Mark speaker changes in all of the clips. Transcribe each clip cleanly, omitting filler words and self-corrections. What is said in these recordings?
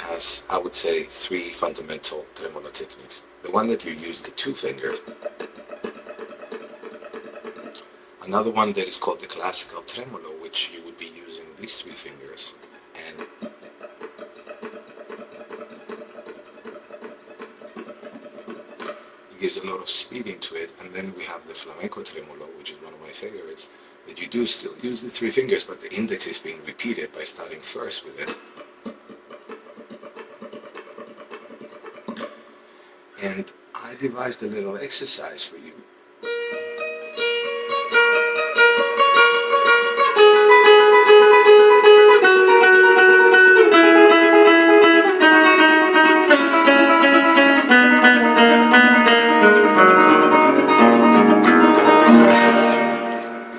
Speaker 1: has, I would say, 3 fundamental tremolo techniques. The one that you use the 2 fingers. Another one that is called the classical tremolo, which you would be using these 3 fingers. And it gives a lot of speed into it. And then we have the flamenco tremolo, which is one of my favorites, that you do still use the 3 fingers, but the index is being repeated by starting first with it. And I devised a little exercise for you.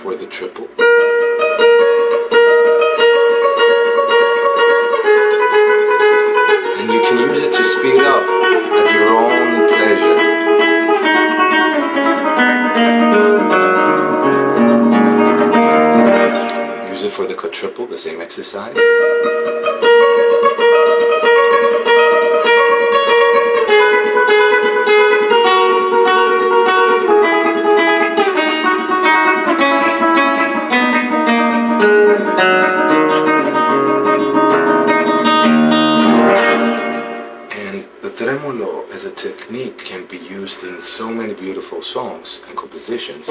Speaker 1: For the triple. And you can use it to speed up at your own pleasure. Use it for the quadruple, the same exercise. Tremolo as a technique can be used in so many beautiful songs and compositions.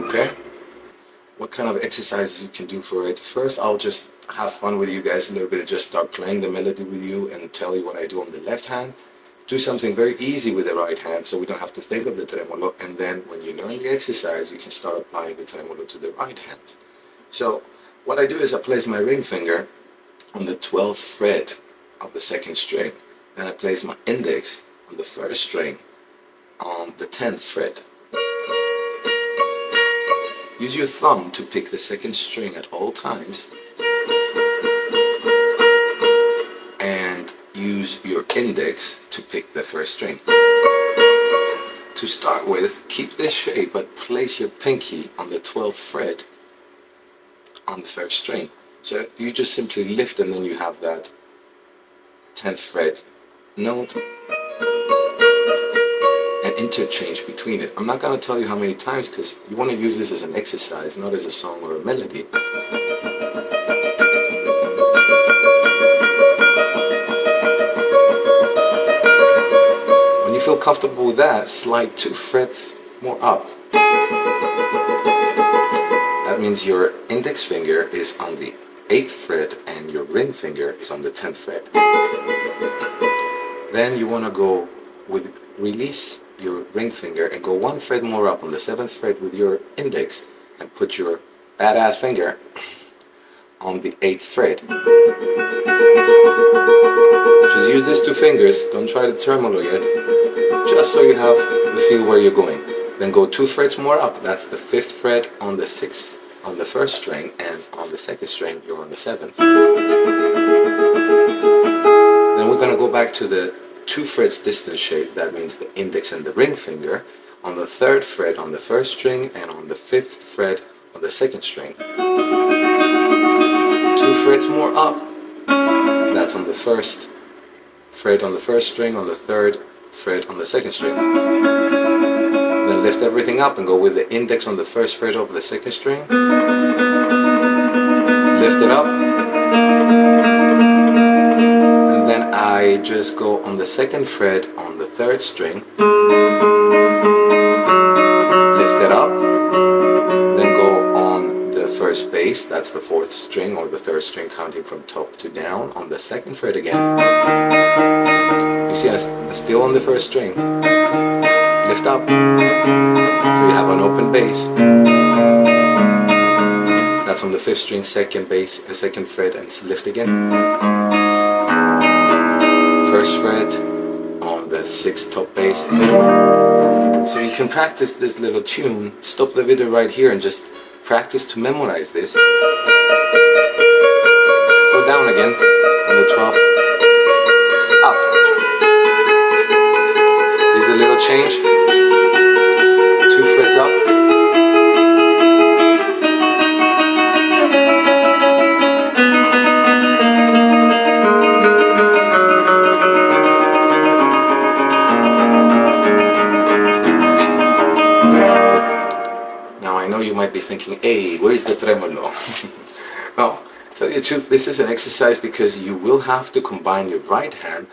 Speaker 1: Okay? What kind of exercises you can do for it? First, I'll just have fun with you guys a little bit and just start playing the melody with you and tell you what I do on the left hand. Do something very easy with the right hand so we don't have to think of the tremolo, and then when you learn the exercise you can start applying the tremolo to the right hand. So what I do is I place my ring finger on the 12th fret of the 2nd string, then I place my index on the 1st string on the 10th fret. Use your thumb to pick the 2nd string at all times, use your index to pick the 1st string. To start with, keep this shape, but place your pinky on the 12th fret on the 1st string. So you just simply lift and then you have that 10th fret note and interchange between it. I'm not going to tell you how many times because you want to use this as an exercise, not as a song or a melody. When you feel comfortable with that, slide 2 frets more up. That means your index finger is on the 8th fret and your ring finger is on the 10th fret. Then you want to go with release your ring finger and go 1 fret more up on the 7th fret with your index and put your badass finger on the 8th fret. Just use these 2 fingers, don't try the tremolo yet, just so you have the feel where you're going. Then go 2 frets more up, that's the 5th fret on the 6th, on the 1st string, and on the 2nd string you're on the 7th. Then we're going to go back to the 2 frets distance shape, that means the index and the ring finger, on the 3rd fret on the 1st string and on the 5th fret on the 2nd string. 2 frets more up, that's on the 1st fret on the 1st string, on the 3rd fret on the 2nd string. Then lift everything up and go with the index on the 1st fret of the 2nd string. Lift it up. And then I just go on the 2nd fret on the 3rd string. Lift it up. Then go on the 1st bass, that's the 4th string or the 3rd string counting from top to down, on the 2nd fret again. You see, I'm still on the 1st string. Lift up, so you have an open bass. That's on the 5th string, 2nd bass, 2nd fret, and lift again. 1st fret on the 6th top bass. So you can practice this little tune. Stop the video right here and just practice to memorize this. Go down again on the 12th. Up. little change. 2 frets up. Now I know you might be thinking, hey, where's the tremolo? Well, tell you the truth, this is an exercise because you will have to combine your right hand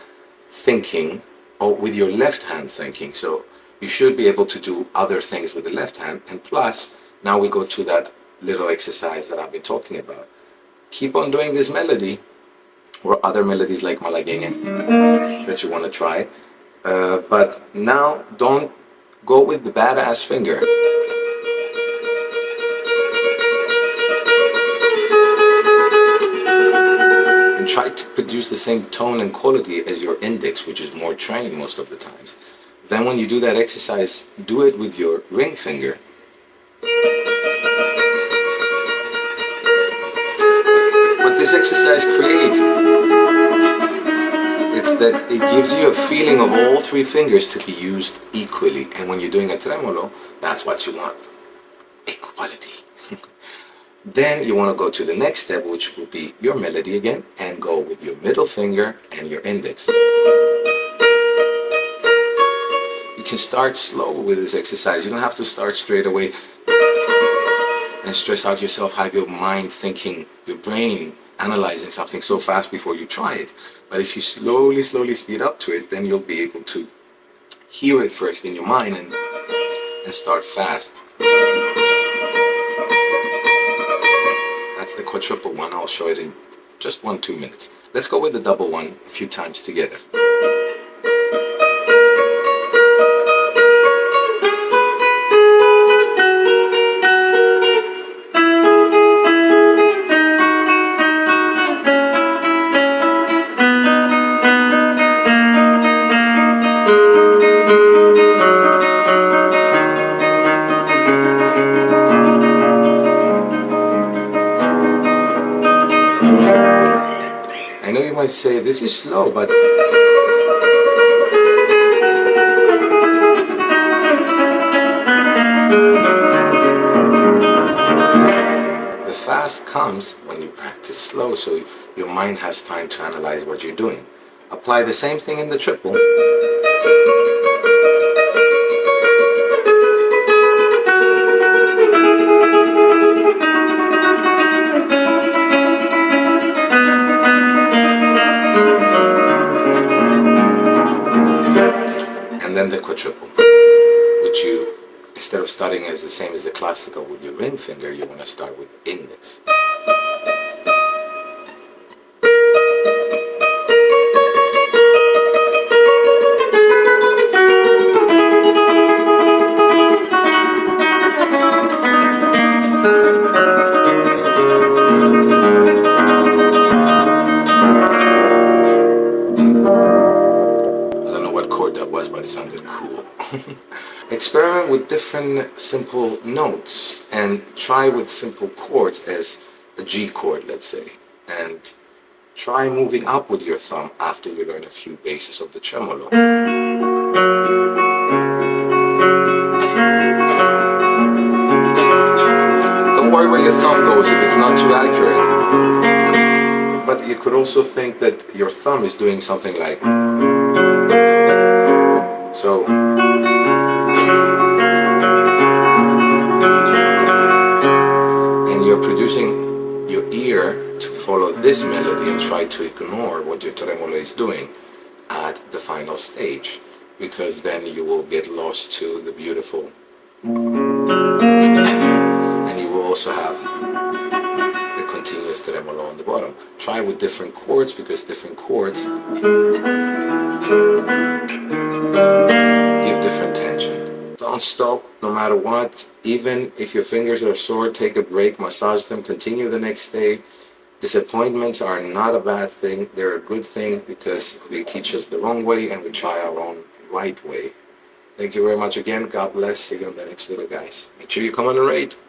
Speaker 1: thinking or with your left hand thinking. So you should be able to do other things with the left hand. And plus, now we go to that little exercise that I've been talking about. Keep on doing this melody or other melodies like Malagueña that you want to try. But now don't go with the badass finger. And try to produce the same tone and quality as your index, which is more trained most of the times. Then when you do that exercise, do it with your ring finger. What this exercise creates, it's that it gives you a feeling of all 3 fingers to be used equally. And when you're doing a tremolo, that's what you want. Equality. Then you want to go to the next step, which will be your melody again, and go with your middle finger and your index. You can start slow with this exercise. You don't have to start straight away and stress out yourself, have your mind thinking, your brain analyzing something so fast before you try it. But if you slowly speed up to it, then you'll be able to hear it first in your mind and start fast. That's the quadruple one. I'll show it in just 1-2 minutes. Let's go with the double one a few times together. I know you might say, this is slow, but the fast comes when you practice slow, so your mind has time to analyze what you're doing. Apply the same thing in the triple. And then the quadruple, which you, instead of starting as the same as the classical with your ring finger, you want to start with index. But it sounded cool. Experiment with different simple notes and try with simple chords as a G chord, let's say, and try moving up with your thumb after you learn a few bases of the tremolo. Don't worry where your thumb goes if it's not too accurate, but you could also think that your thumb is doing something like so. And you're producing your ear to follow this melody and try to ignore what your tremolo is doing at the final stage, because then you will get lost to the beautiful. And you will also have the continuous tremolo on the bottom. Try with different chords, because different chords give different tension. Don't stop no matter what. Even if your fingers are sore, take a break, massage them, continue the next day. Disappointments are not a bad thing. They're a good thing because they teach us the wrong way and we try our own right way. Thank you very much again. God bless. See you on the next video, guys. Make sure you come on and rate.